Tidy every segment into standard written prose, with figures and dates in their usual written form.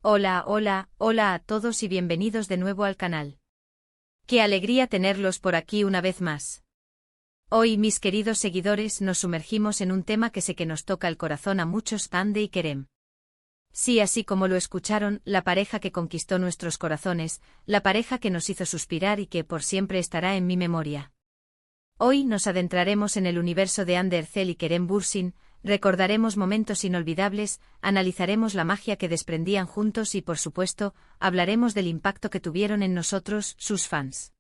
Hola, hola, hola a todos y bienvenidos de nuevo al canal. Qué alegría tenerlos por aquí una vez más. Hoy, mis queridos seguidores, nos sumergimos en un tema que sé que nos toca el corazón a muchos, Hande y Kerem. Sí, así como lo escucharon, la pareja que conquistó nuestros corazones, la pareja que nos hizo suspirar y que por siempre estará en mi memoria. Hoy nos adentraremos en el universo de Hande Erçel y Kerem Bürsin. Recordaremos momentos inolvidables, analizaremos la magia que desprendían juntos y, por supuesto, hablaremos del impacto que tuvieron en nosotros, sus fans.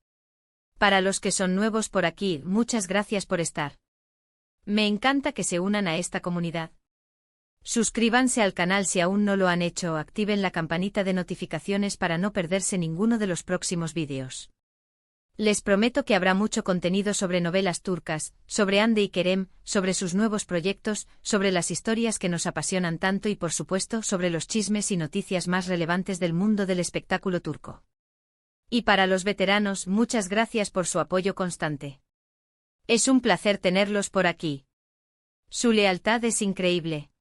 Para los que son nuevos por aquí, muchas gracias por estar. Me encanta que se unan a esta comunidad. Suscríbanse al canal si aún no lo han hecho, activen la campanita de notificaciones para no perderse ninguno de los próximos vídeos. Les prometo que habrá mucho contenido sobre novelas turcas, sobre Hande y Kerem, sobre sus nuevos proyectos, sobre las historias que nos apasionan tanto y por supuesto sobre los chismes y noticias más relevantes del mundo del espectáculo turco. Y para los veteranos, muchas gracias por su apoyo constante. Es un placer tenerlos por aquí. Su lealtad es increíble.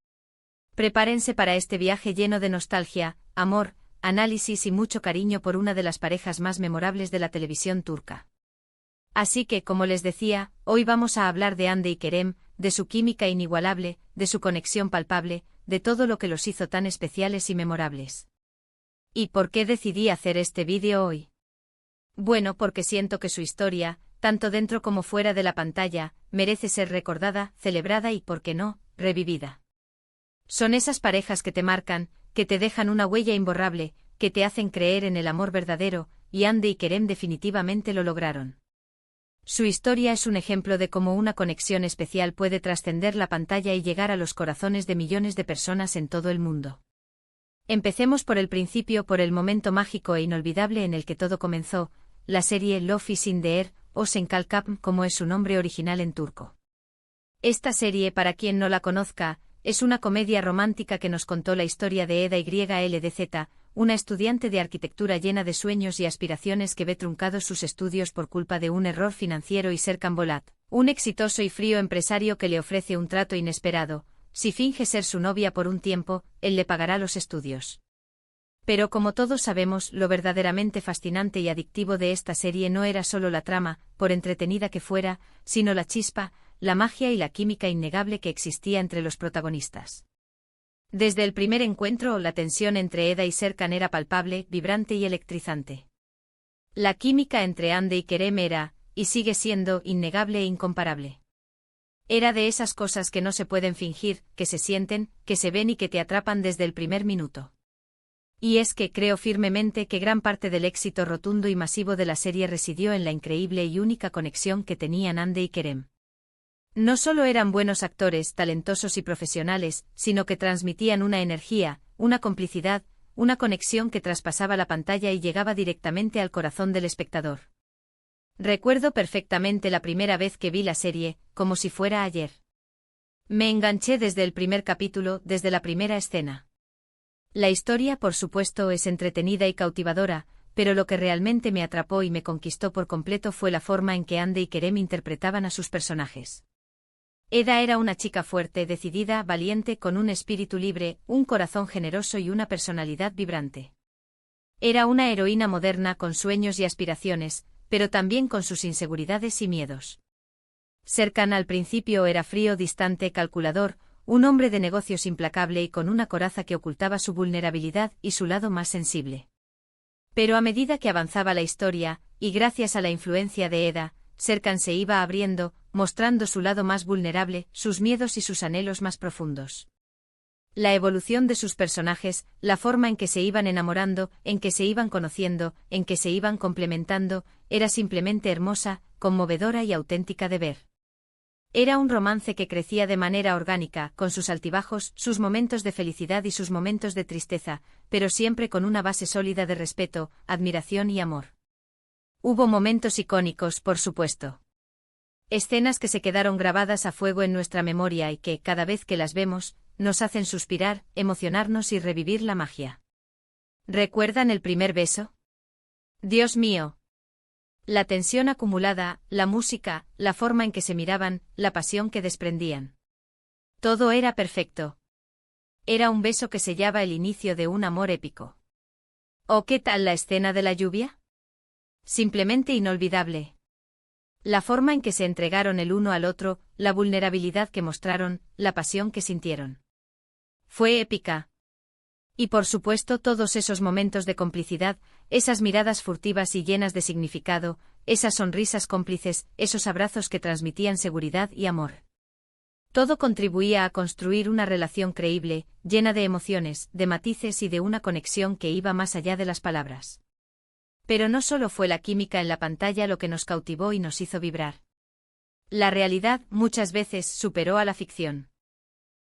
Prepárense para este viaje lleno de nostalgia, amor, análisis y mucho cariño por una de las parejas más memorables de la televisión turca. Así que, como les decía, hoy vamos a hablar de Hande y Kerem, de su química inigualable, de su conexión palpable, de todo lo que los hizo tan especiales y memorables. ¿Y por qué decidí hacer este vídeo hoy? Bueno, porque siento que su historia, tanto dentro como fuera de la pantalla, merece ser recordada, celebrada y, ¿por qué no?, revivida. Son esas parejas que te marcan, que te dejan una huella imborrable, que te hacen creer en el amor verdadero, y Hande y Kerem definitivamente lo lograron. Su historia es un ejemplo de cómo una conexión especial puede trascender la pantalla y llegar a los corazones de millones de personas en todo el mundo. Empecemos por el principio, por el momento mágico e inolvidable en el que todo comenzó, la serie Love is in the Air, o Senkalkap, como es su nombre original en turco. Esta serie, para quien no la conozca, es una comedia romántica que nos contó la historia de Eda YLDZ, una estudiante de arquitectura llena de sueños y aspiraciones que ve truncados sus estudios por culpa de un error financiero, y Serkan Bolat, un exitoso y frío empresario que le ofrece un trato inesperado. Si finge ser su novia por un tiempo, él le pagará los estudios. Pero como todos sabemos, lo verdaderamente fascinante y adictivo de esta serie no era solo la trama, por entretenida que fuera, sino la chispa, la magia y la química innegable que existía entre los protagonistas. Desde el primer encuentro, la tensión entre Eda y Serkan era palpable, vibrante y electrizante. La química entre Hande y Kerem era, y sigue siendo, innegable e incomparable. Era de esas cosas que no se pueden fingir, que se sienten, que se ven y que te atrapan desde el primer minuto. Y es que creo firmemente que gran parte del éxito rotundo y masivo de la serie residió en la increíble y única conexión que tenían Hande y Kerem. No solo eran buenos actores, talentosos y profesionales, sino que transmitían una energía, una complicidad, una conexión que traspasaba la pantalla y llegaba directamente al corazón del espectador. Recuerdo perfectamente la primera vez que vi la serie, como si fuera ayer. Me enganché desde el primer capítulo, desde la primera escena. La historia, por supuesto, es entretenida y cautivadora, pero lo que realmente me atrapó y me conquistó por completo fue la forma en que Hande y Kerem interpretaban a sus personajes. Eda era una chica fuerte, decidida, valiente, con un espíritu libre, un corazón generoso y una personalidad vibrante. Era una heroína moderna con sueños y aspiraciones, pero también con sus inseguridades y miedos. Serkan al principio era frío, distante, calculador, un hombre de negocios implacable y con una coraza que ocultaba su vulnerabilidad y su lado más sensible. Pero a medida que avanzaba la historia, y gracias a la influencia de Eda, Serkan se iba abriendo, mostrando su lado más vulnerable, sus miedos y sus anhelos más profundos. La evolución de sus personajes, la forma en que se iban enamorando, en que se iban conociendo, en que se iban complementando, era simplemente hermosa, conmovedora y auténtica de ver. Era un romance que crecía de manera orgánica, con sus altibajos, sus momentos de felicidad y sus momentos de tristeza, pero siempre con una base sólida de respeto, admiración y amor. Hubo momentos icónicos, por supuesto. Escenas que se quedaron grabadas a fuego en nuestra memoria y que, cada vez que las vemos, nos hacen suspirar, emocionarnos y revivir la magia. ¿Recuerdan el primer beso? Dios mío. La tensión acumulada, la música, la forma en que se miraban, la pasión que desprendían. Todo era perfecto. Era un beso que sellaba el inicio de un amor épico. ¿O qué tal la escena de la lluvia? Simplemente inolvidable. La forma en que se entregaron el uno al otro, la vulnerabilidad que mostraron, la pasión que sintieron. Fue épica. Y por supuesto todos esos momentos de complicidad, esas miradas furtivas y llenas de significado, esas sonrisas cómplices, esos abrazos que transmitían seguridad y amor. Todo contribuía a construir una relación creíble, llena de emociones, de matices y de una conexión que iba más allá de las palabras. Pero no solo fue la química en la pantalla lo que nos cautivó y nos hizo vibrar. La realidad muchas veces superó a la ficción.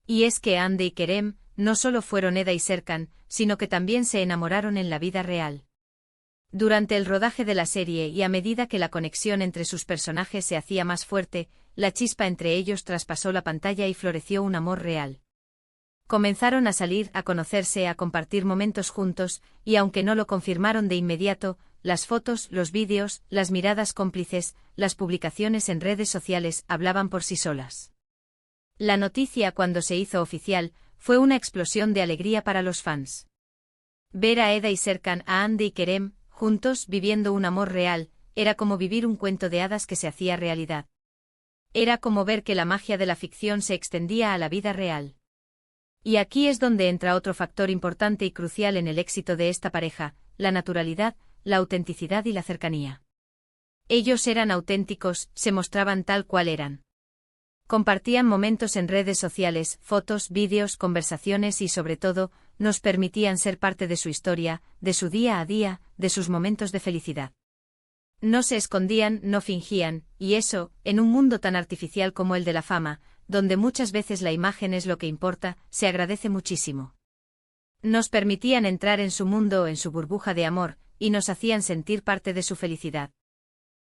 Y es que Hande y Kerem no solo fueron Eda y Serkan, sino que también se enamoraron en la vida real. Durante el rodaje de la serie y a medida que la conexión entre sus personajes se hacía más fuerte, la chispa entre ellos traspasó la pantalla y floreció un amor real. Comenzaron a salir, a conocerse, a compartir momentos juntos, y aunque no lo confirmaron de inmediato, las fotos, los vídeos, las miradas cómplices, las publicaciones en redes sociales hablaban por sí solas. La noticia, cuando se hizo oficial, fue una explosión de alegría para los fans. Ver a Eda y Serkan, a Hande y Kerem, juntos, viviendo un amor real, era como vivir un cuento de hadas que se hacía realidad. Era como ver que la magia de la ficción se extendía a la vida real. Y aquí es donde entra otro factor importante y crucial en el éxito de esta pareja, la naturalidad, la autenticidad y la cercanía. Ellos eran auténticos, se mostraban tal cual eran. Compartían momentos en redes sociales, fotos, vídeos, conversaciones y sobre todo, nos permitían ser parte de su historia, de su día a día, de sus momentos de felicidad. No se escondían, no fingían, y eso, en un mundo tan artificial como el de la fama, donde muchas veces la imagen es lo que importa, se agradece muchísimo. Nos permitían entrar en su mundo, en su burbuja de amor, y nos hacían sentir parte de su felicidad.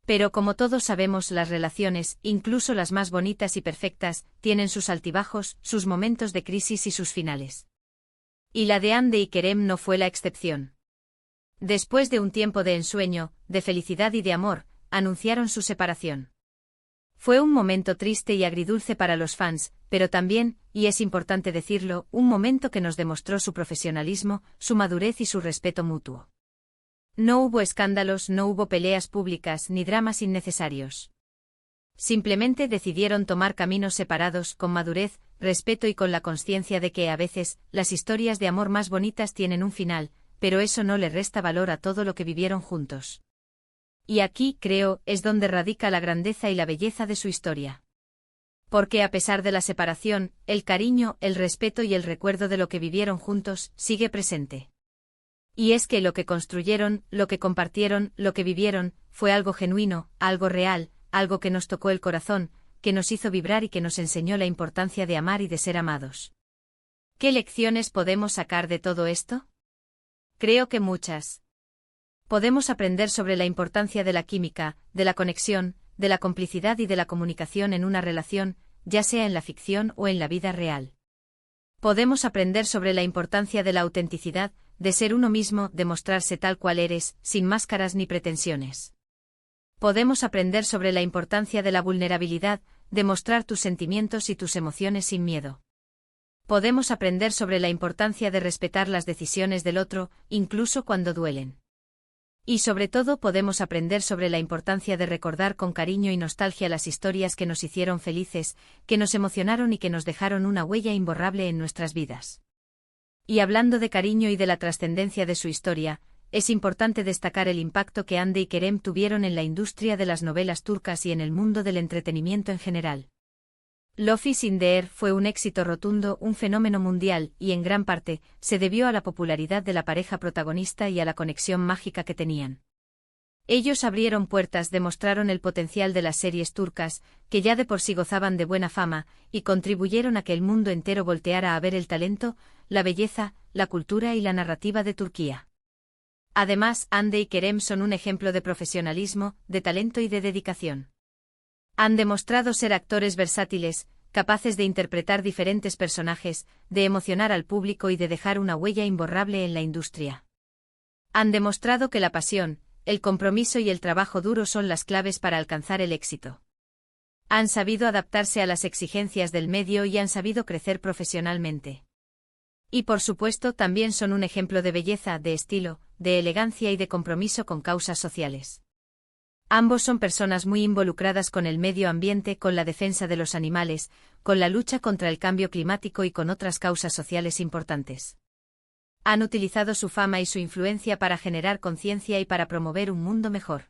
Pero como todos sabemos, las relaciones, incluso las más bonitas y perfectas, tienen sus altibajos, sus momentos de crisis y sus finales. Y la de Hande y Kerem no fue la excepción. Después de un tiempo de ensueño, de felicidad y de amor, anunciaron su separación. Fue un momento triste y agridulce para los fans, pero también, y es importante decirlo, un momento que nos demostró su profesionalismo, su madurez y su respeto mutuo. No hubo escándalos, no hubo peleas públicas ni dramas innecesarios. Simplemente decidieron tomar caminos separados, con madurez, respeto y con la consciencia de que a veces, las historias de amor más bonitas tienen un final, pero eso no le resta valor a todo lo que vivieron juntos. Y aquí, creo, es donde radica la grandeza y la belleza de su historia. Porque a pesar de la separación, el cariño, el respeto y el recuerdo de lo que vivieron juntos, sigue presente. Y es que lo que construyeron, lo que compartieron, lo que vivieron, fue algo genuino, algo real, algo que nos tocó el corazón, que nos hizo vibrar y que nos enseñó la importancia de amar y de ser amados. ¿Qué lecciones podemos sacar de todo esto? Creo que muchas. Podemos aprender sobre la importancia de la química, de la conexión, de la complicidad y de la comunicación en una relación, ya sea en la ficción o en la vida real. Podemos aprender sobre la importancia de la autenticidad, de ser uno mismo, de mostrarse tal cual eres, sin máscaras ni pretensiones. Podemos aprender sobre la importancia de la vulnerabilidad, de mostrar tus sentimientos y tus emociones sin miedo. Podemos aprender sobre la importancia de respetar las decisiones del otro, incluso cuando duelen. Y sobre todo podemos aprender sobre la importancia de recordar con cariño y nostalgia las historias que nos hicieron felices, que nos emocionaron y que nos dejaron una huella imborrable en nuestras vidas. Y hablando de cariño y de la trascendencia de su historia, es importante destacar el impacto que Hande y Kerem tuvieron en la industria de las novelas turcas y en el mundo del entretenimiento en general. Love is in the Air fue un éxito rotundo, un fenómeno mundial, y en gran parte, se debió a la popularidad de la pareja protagonista y a la conexión mágica que tenían. Ellos abrieron puertas, demostraron el potencial de las series turcas, que ya de por sí gozaban de buena fama, y contribuyeron a que el mundo entero volteara a ver el talento, la belleza, la cultura y la narrativa de Turquía. Además, Hande y Kerem son un ejemplo de profesionalismo, de talento y de dedicación. Han demostrado ser actores versátiles, capaces de interpretar diferentes personajes, de emocionar al público y de dejar una huella imborrable en la industria. Han demostrado que la pasión, el compromiso y el trabajo duro son las claves para alcanzar el éxito. Han sabido adaptarse a las exigencias del medio y han sabido crecer profesionalmente. Y por supuesto también son un ejemplo de belleza, de estilo, de elegancia y de compromiso con causas sociales. Ambos son personas muy involucradas con el medio ambiente, con la defensa de los animales, con la lucha contra el cambio climático y con otras causas sociales importantes. Han utilizado su fama y su influencia para generar conciencia y para promover un mundo mejor.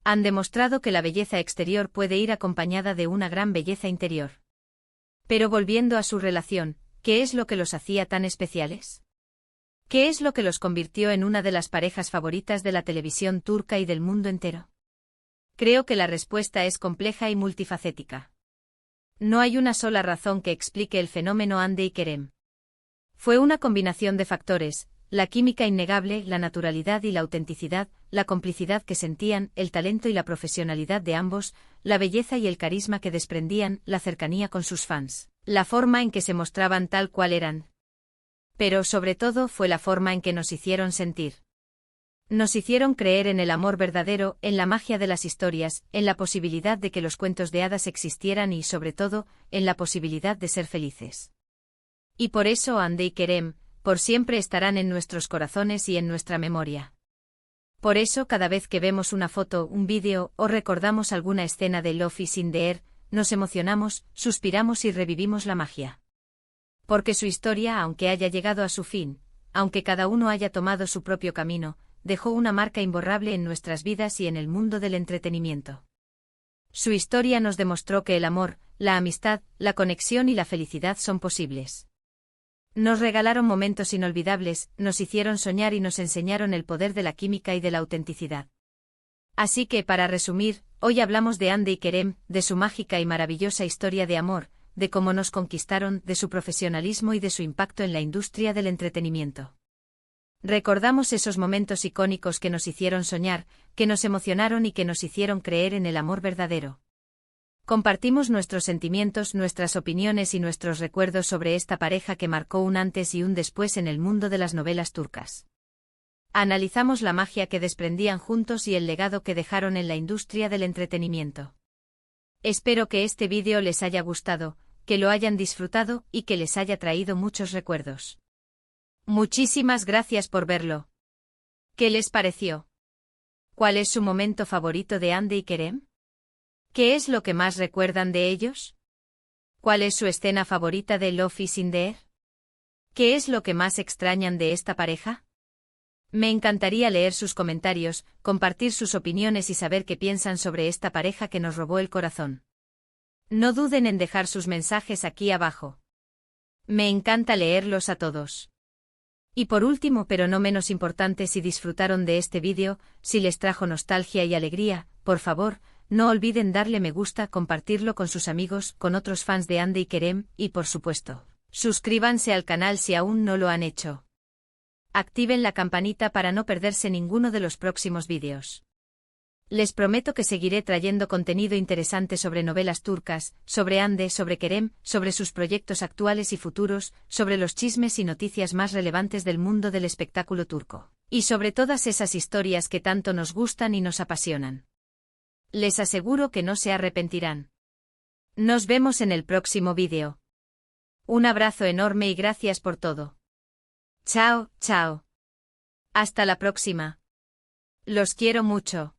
Han demostrado que la belleza exterior puede ir acompañada de una gran belleza interior. Pero volviendo a su relación, ¿qué es lo que los hacía tan especiales? ¿Qué es lo que los convirtió en una de las parejas favoritas de la televisión turca y del mundo entero? Creo que la respuesta es compleja y multifacética. No hay una sola razón que explique el fenómeno Hande y Kerem. Fue una combinación de factores: la química innegable, la naturalidad y la autenticidad, la complicidad que sentían, el talento y la profesionalidad de ambos, la belleza y el carisma que desprendían, la cercanía con sus fans, la forma en que se mostraban tal cual eran. Pero sobre todo fue la forma en que nos hicieron sentir. Nos hicieron creer en el amor verdadero, en la magia de las historias, en la posibilidad de que los cuentos de hadas existieran y, sobre todo, en la posibilidad de ser felices. Y por eso Hande y Kerem, por siempre estarán en nuestros corazones y en nuestra memoria. Por eso cada vez que vemos una foto, un vídeo o recordamos alguna escena de Love is in the Air, nos emocionamos, suspiramos y revivimos la magia. Porque su historia, aunque haya llegado a su fin, aunque cada uno haya tomado su propio camino, dejó una marca imborrable en nuestras vidas y en el mundo del entretenimiento. Su historia nos demostró que el amor, la amistad, la conexión y la felicidad son posibles. Nos regalaron momentos inolvidables, nos hicieron soñar y nos enseñaron el poder de la química y de la autenticidad. Así que, para resumir, hoy hablamos de Hande y Kerem, de su mágica y maravillosa historia de amor, de cómo nos conquistaron, de su profesionalismo y de su impacto en la industria del entretenimiento. Recordamos esos momentos icónicos que nos hicieron soñar, que nos emocionaron y que nos hicieron creer en el amor verdadero. Compartimos nuestros sentimientos, nuestras opiniones y nuestros recuerdos sobre esta pareja que marcó un antes y un después en el mundo de las novelas turcas. Analizamos la magia que desprendían juntos y el legado que dejaron en la industria del entretenimiento. Espero que este vídeo les haya gustado, que lo hayan disfrutado y que les haya traído muchos recuerdos. Muchísimas gracias por verlo. ¿Qué les pareció? ¿Cuál es su momento favorito de Hande y Kerem? ¿Qué es lo que más recuerdan de ellos? ¿Cuál es su escena favorita de Love is in the Air? ¿Qué es lo que más extrañan de esta pareja? Me encantaría leer sus comentarios, compartir sus opiniones y saber qué piensan sobre esta pareja que nos robó el corazón. No duden en dejar sus mensajes aquí abajo. Me encanta leerlos a todos. Y por último, pero no menos importante, si disfrutaron de este vídeo, si les trajo nostalgia y alegría, por favor, no olviden darle me gusta, compartirlo con sus amigos, con otros fans de Hande y Kerem, y por supuesto, suscríbanse al canal si aún no lo han hecho. Activen la campanita para no perderse ninguno de los próximos vídeos. Les prometo que seguiré trayendo contenido interesante sobre novelas turcas, sobre Hande, sobre Kerem, sobre sus proyectos actuales y futuros, sobre los chismes y noticias más relevantes del mundo del espectáculo turco, y sobre todas esas historias que tanto nos gustan y nos apasionan. Les aseguro que no se arrepentirán. Nos vemos en el próximo vídeo. Un abrazo enorme y gracias por todo. Chao, chao. Hasta la próxima. Los quiero mucho.